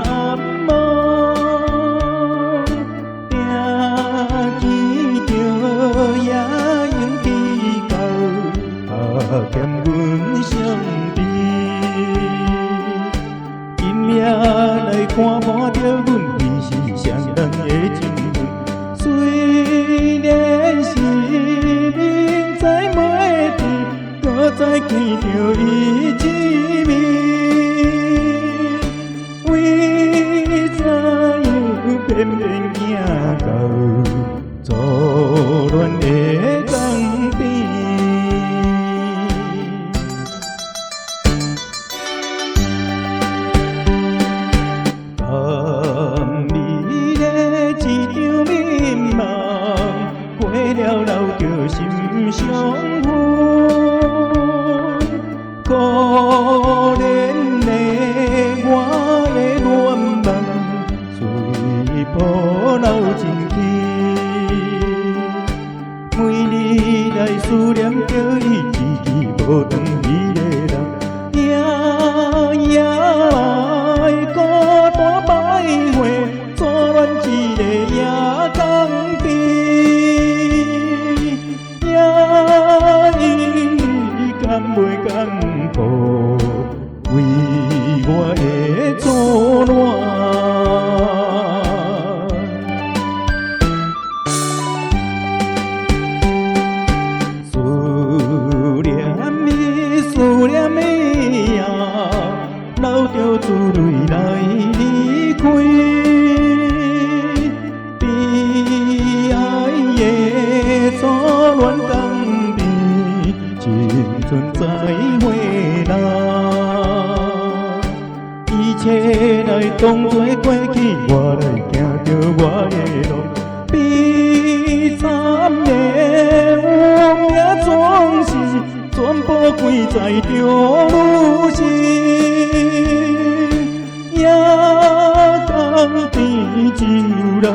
暗梦，定见着夜莺啼叫，欠阮相悲。因命来看破着阮其实双人的情分，虽然是明知袂甜，搁再见着伊一面。为怎样偏偏行到错乱的江边？含你的一场眠梦，过了留着心伤痕。可怜的我的恋梦，随波流进去。每日来思念着伊，迟迟无转伊的人，夜夜来孤单徘徊，错乱一个夜江边。夜莺敢袂敢步，为我的错乱。思念你，思念你呀，流着珠泪来离开。悲哀的错乱江边，青春再回来。一切来当作过去，我来行着我的路。悲惨的有名总是全部归在着女性，夜江边只有流